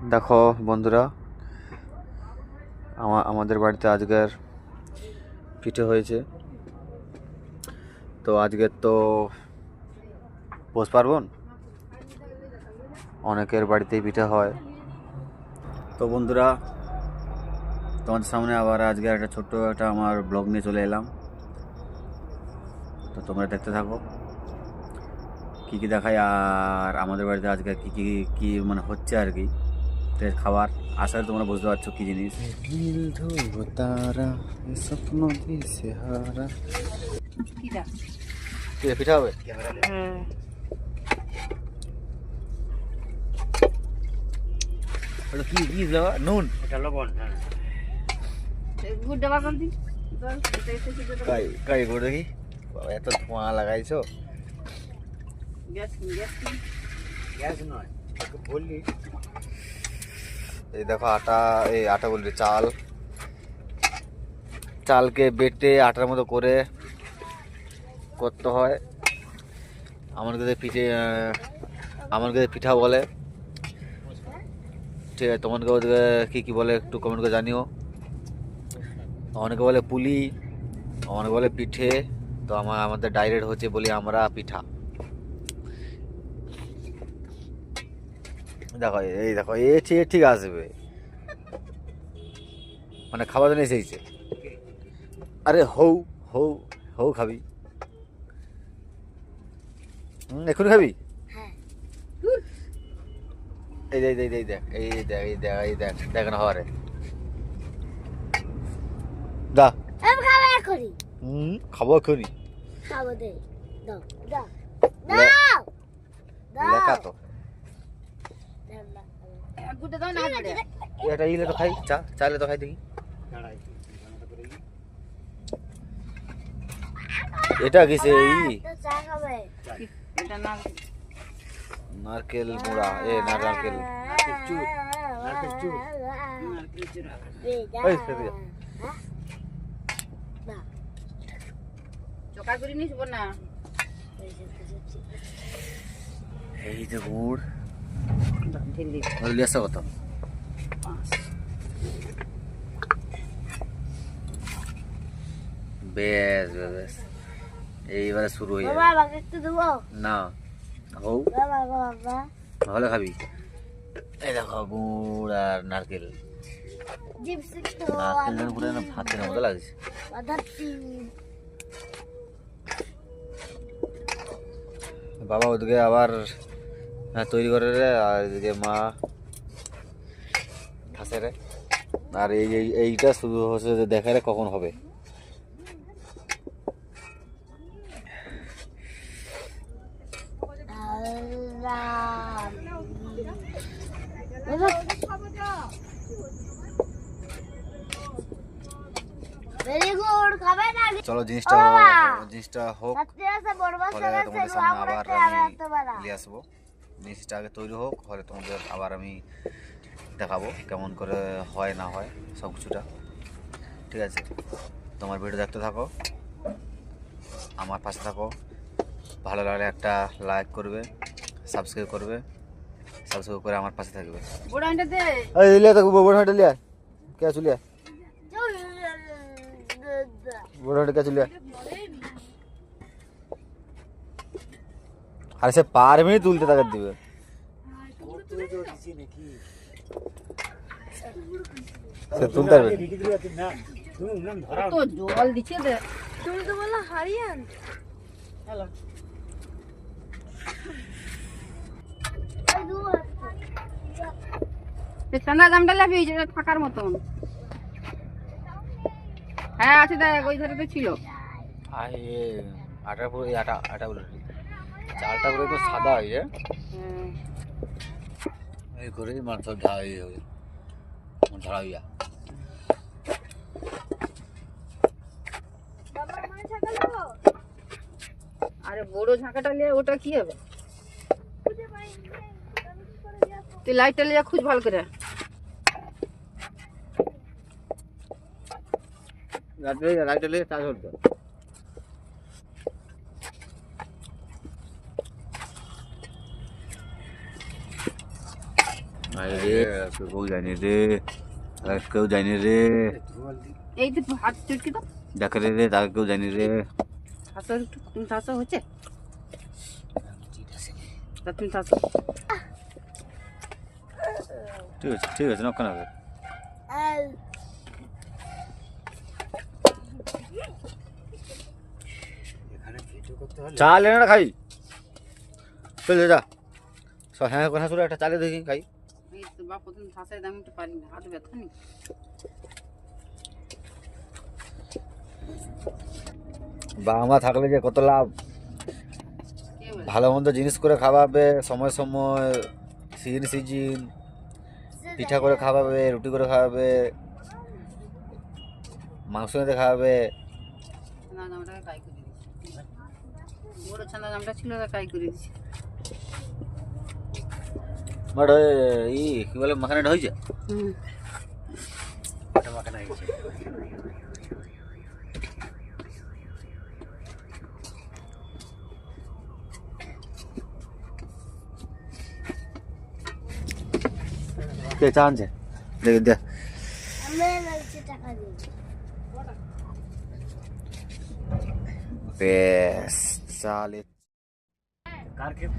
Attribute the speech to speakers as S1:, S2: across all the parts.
S1: দেখো বন্ধুরা, আমাদের বাড়িতে আজকের পিঠে হয়েছে। তো আজকের তো পৌষ পার্বণ, অনেকের বাড়িতেই পিঠে হয়। তো বন্ধুরা, তোমাদের সামনে আবার আজকে একটা ছোট্ট একটা আমার ব্লগ নিয়ে চলে এলাম। তো তোমরা দেখতে থাকো কী কী দেখায়, আর আমাদের বাড়িতে আজকে কী কী কী মানে হচ্ছে আর কি খাবার। আশা তোমরা বুঝতে পারছো কী জিনিস। তারা স্বপ্ন দিশেহারা পিঠা হবে। কি কি দেওয়া? নুন, এটা লবণ। হ্যাঁ, গুড় দেওয়া কোন দিন কাই কাই করে দেখি। বাবা, এত ধোঁয়া লাগাইছো। গ্যাস গ্যাস গ্যাস নয়, বললি। এই দেখো আটা, এই আটা বললি চালকে বেটে আটার মতো করে করতে হয়। আমার কাছে পিঠা বলে। ঠিক আছে, তোমাকে কী কী বলে একটু কমেন্ট করে জানিও। অনেকে বলে পুলি, অনেকে বলে পিঠে। তো আমাদের ডাইরেক্ট হচ্ছে বলি আমরা পিঠা। দেখো এই দেখো, ঠিক আসবে, মানে খাবার জন্য এসেছে। আরে হৌ হৌ হৌ খাবি? এখন খাবি? এই দেখ এই দেখ এই দেখ এই দেখ এই দেখ দেখ না হওয়ারে দা খাবো এখনই। লেখা তো এটা ইলে তো খাই, চাইলে তো খাই দেখি। এটা কিসে? নারকেল গুঁড়া, নারকেল এই যে গুড় কত। বেশ বেশ, এইবারে শুরু হয়ে যাবে না। হৌ ভালো খাবি। এই দেখো গুড় আর নারকেল, নারকেল পুরো ভাতের মতো লাগছে। বাবা ওদিকে আবার তৈরি করে রে, আর এদিকে মা ঠাসে রে। আর এইটা শুধু হচ্ছে যে দেখা রে কখন হবে। চলো জিনিসটা হোক, তোমাদের সামনে আবার আমি নিয়ে আসবো। জিনিসটা আগে তৈরি হোক, হলে তোমাদের আবার আমি দেখাবো কেমন করে হয় না হয় সব কিছুটা। ঠিক আছে, তোমার ভিডিও দেখতে থাকো, আমার পাশে থাকো। ভালো লাগলে একটা লাইক করবে, সাবস্ক্রাইব করবে, সাবস্ক্রাইব করে আমার পাশে থাকবে। আর সে পারবে তুলতে, তাকে দিবে। সে তুলতে পারবে জল দিচ্ছে, তুমি তো বললা হারিয়ে আনতে। ঠান্ডা দামটা লাগবে থাকার মতন। হ্যাঁ আছে, দেখ ওই ধারে তো ছিল। আটা পুরো আটা বলে চালটা পুরো তো সাদা হয়ে যায়। এই করে মাংস ঝাড়া হইয়া। আরে বড় ঝাঁকাটা নিয়ে ওটা কি হবে? তুই লাইটটা লিয়ে খুঁজ ভালো করে। লাইটটা লিয়ে চার্জ হতো। কেউ যায়নি রে, কেউ যায়নি রে,
S2: এই তো হাত চটকে তো
S1: দেখে রে তাকে কেউ যায়নি রে।
S2: হাসো একটু, তুমি হাসো হচ্ছে তুমি হাসো।
S1: ঠিক আছে ঠিক আছে, নক্ষণ হবে। চাল এনে খাই, চলে যা। হ্যাঁ কথা শুনে একটা চালে দেখি খাই।
S2: এই তো বাপ প্রথম হাসাই দাম একটু পারি না, হাত ব্যথা নেই।
S1: বাবা মা থাকলে যে কত লাভ,
S2: কে বলে?
S1: ভালো মন্দ জিনিস করে খাওয়াবে সময় সময়, সিজন সিজন, পিঠা করে খাওয়াবে, রুটি করে খাওয়াবে, মাংস এনে খাওয়াবে।
S2: ছানা জামটাকে কাই করে দিয়েছি, বড় ছানা জামটা ছিল ওটা কাই করে দিয়েছি।
S1: বাট ই কি বলে মাখানাটা হয়েছে,
S2: হুম
S1: মাখানা হয়েছে। কে চা আনছে দেখে দে। বেশ চালে কার খেত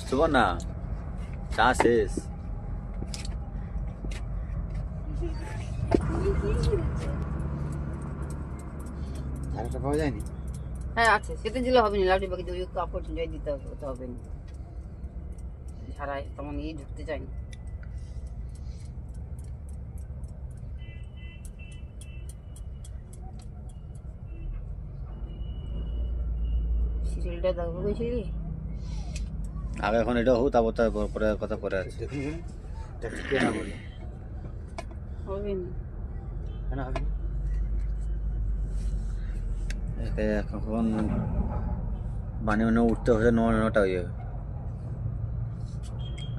S1: শুভ না, চা শেষ। ধারাটা পাওয়া যায়নি।
S2: হ্যাঁ আছে, সেটা দিলে হবে না, লাউডি বাকি ওই কাপড় ঝুলিয়ে দিতে হবে, ওটা হবে না। ঝাড়াই তেমন ইয়ে ঢুকতে চাই না। সিরিয়ালটা দেখবো বুঝলি?
S1: আগে এখন এটা হোক, তারপর পরে কথা পরে আছে।
S2: হবে না।
S1: এখন বানিয়ে বানিয়ে উঠতে হচ্ছে 9টা হয়ে যাবে,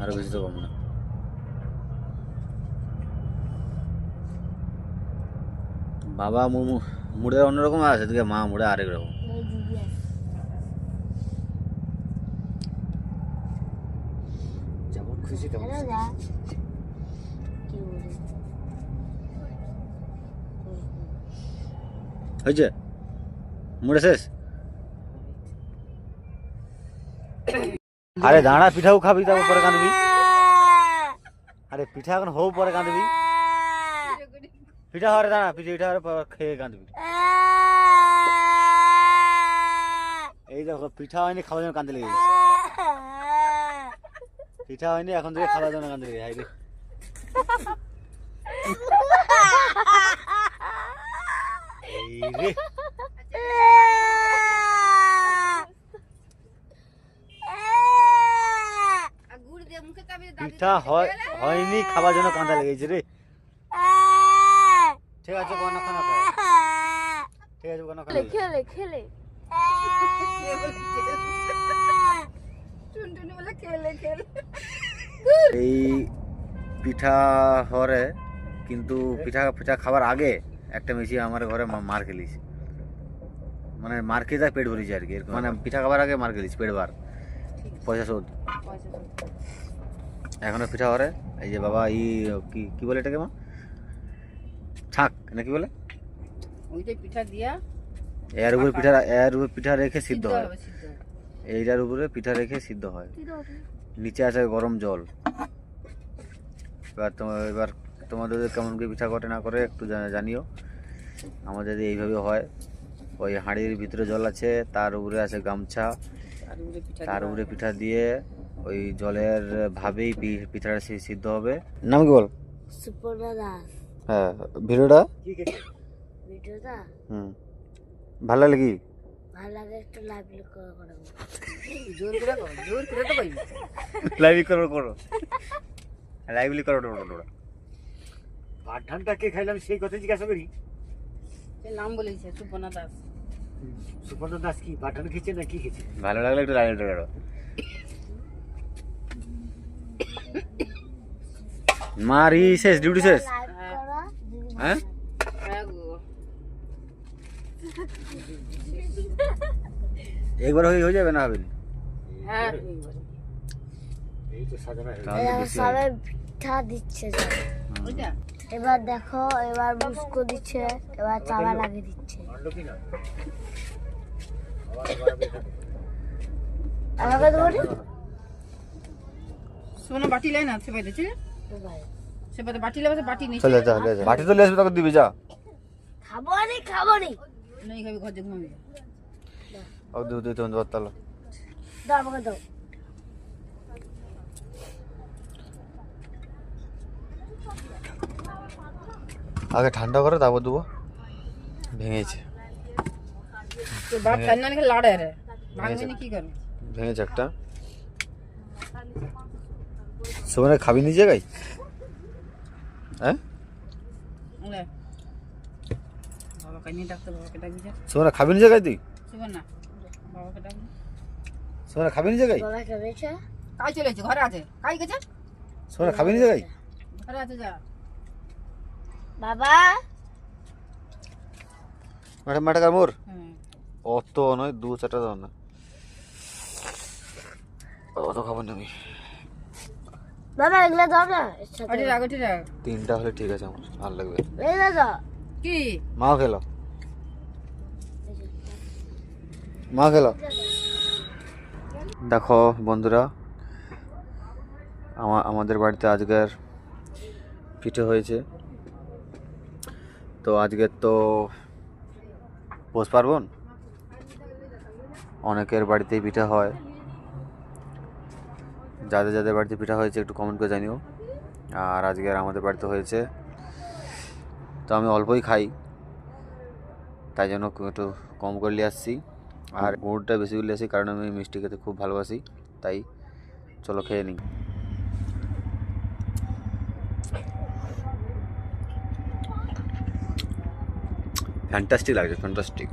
S1: আরো বেশি তো কম না। বাবা মুড়ে অন্যরকম আছে, এদিকে মা মুড়ে আরেক রকম। যেমন খুশি তেমন হয়েছে, মুড়ে শেষ। আরে দাঁড়া, পিঠাও খাবি তারপর পরে কাঁদবি। আরে পিঠা এখন হও পরে কাঁদবি, পিঠা হরে দাঁড়া, পিঠা হরে খেয়ে কাঁদবি। এই দেখো পিঠা হয়নি, খাওয়ার জন্য কাঁদতে লেগে গেছে। পিঠা হয়নি, এখন থেকে খাওয়ার জন্য কাঁদতে লেগে গেছে। এই রে পিঠা হয়নি, খাবার জন্য কাঁদা লেগেছে রে। ঠিক আছে কোনো খানা খায়, ঠিক আছে কোনো খানা
S3: খেলে খেলে
S1: এই পিঠা হরে, কিন্তু পিঠা পিঠা খাবার আগে একটা মেশি আমার ঘরে মার খেলিস, মানে মার খেয়ে যায় পেট ভরিছে আর কি, মানে পিঠা খাবার আগে মার খেলিস পেট বার, পয়সা শোধ। এখনো পিঠা হরে, এই যে বাবা ই কি কি বলে এটাকে মা, ছাক না কি বলে,
S2: ওইটাই পিঠা দিয়া
S1: এর উপরে পিঠা রেখে সিদ্ধ হয়, এইটার উপরে পিঠা রেখে সিদ্ধ হয়। নিচে আছে গরম জল। এবার তোমাদের কেমন কি পিঠা করে না করে একটু জানিও। আমাদের এইভাবে হয়, ওই হাঁড়ির ভিতরে জল আছে, তার উপরে আছে গামছা, তার উপরে পিঠা দিয়ে ওই জলের ভাবেই পিঠাটা সিদ্ধ হবে। নাম কি বল?
S3: সুপর্ণা দাস।
S1: হ্যাঁ, ভিডিওটা ভালো লাগে কি?
S3: ভালো লাগে, একটু লাইভলি করো।
S2: জোর করে করো, জোর করে তো কইবি।
S1: লাইভলি করো লাইভলি করো। পাঠানটা কে খাইলাম সেই কথা জিজ্ঞাসা করি।
S2: সে নাম বলেছে সুপর্ণা দাস।
S1: সুপর্ণা দাস কি পাঠান খেয়েছে না কি খেয়েছে? ভালো লাগলে একটু লাইভলি করো। মারি শেষ, ডিউটি শেষ।
S3: লাইভ করা দিদি
S1: হ্যাঁ
S2: হ্যাঁ গো।
S1: একবার হয়ে যাবে না হবে
S2: হ্যাঁ
S1: তাহলে বেশি হবে।
S3: সবাই পিঠা দিচ্ছে সব।
S2: ওইটা
S3: এবার দেখো, এবার বুসকো দিচ্ছে, এবার চাওয়া লাগিয়ে দিচ্ছে। আমাকে দেবো নি?
S2: সোনা বাটি লাই না সে পাইতেছে সে পাইতে বাটি লাগাতে বাটি নেই
S1: চলে যা যা, বাটি তো লেসবে তোকে দিবি, যা।
S3: খাবো নি, খাবো নি।
S2: নেই খাবি ঘর দেখবো আমি
S1: ও দিও দিও তুমি তাহলে।
S3: দাও আমাকে দাও।
S1: আগে ঠান্ডা করে তারপর দেবো। ভেঙেছে,
S2: তো বাপ ঠান্ডা নাকি লাড়ে রে ভাঙবে না কি করবে
S1: ভেঙেছে একটা। সুমনে খাবি নি জায়গায়? হ্যাঁ
S2: ওলে বাবাকে নিয়ে ডাক্তার বাবাকে ডাকবি যা
S1: সুমনে খাবি নি জায়গায় তুই?
S2: শুবেন না বাবাকে ডাকবি
S1: সুমনে খাবি নি জায়গায়?
S3: বাবা খেয়েছে?
S2: কাই চলেছে ঘরে আছে কাই গেছে
S1: সুমনে খাবি নি জায়গায়?
S2: ঘরে আছে যা
S3: বাবা
S1: মাঠে মাঠে কার মোর
S2: হুম
S1: অত নয়, 2-4টা দাও না, অত খাবার নেই।
S3: বাবা এগুলো দাও না এর সাথে।
S2: ওটি রাখ ওটি রাখ
S1: 3টা হলে ঠিক আছে, আমার ভালো লাগবে।
S3: এগুলো দাও।
S2: কি
S1: মাও খেলো, মা খেলো। দেখো বন্ধুরা, আমাদের বাড়িতে আজকের পিঠে হয়েছে। তো আজকের তো পৌষ পার্বণ, অনেকের বাড়িতেই পিঠা হয়। যাদের যাদের বাড়িতে পিঠা হয়েছে একটু কমেন্ট করে জানিও। আর আজকের আমাদের বাড়িতে হয়েছে, তো আমি অল্পই খাই, তাই জন্য একটু কম করে নিয়ে আসছি। আর গুড়টা বেশি করে নিয়ে আসি, কারণ আমি মিষ্টি খেতে খুব ভালোবাসি। তাই চলো খেয়ে নিই। ফ্যান্টাস্টিক লাগছে, ফ্যান্টাস্টিক।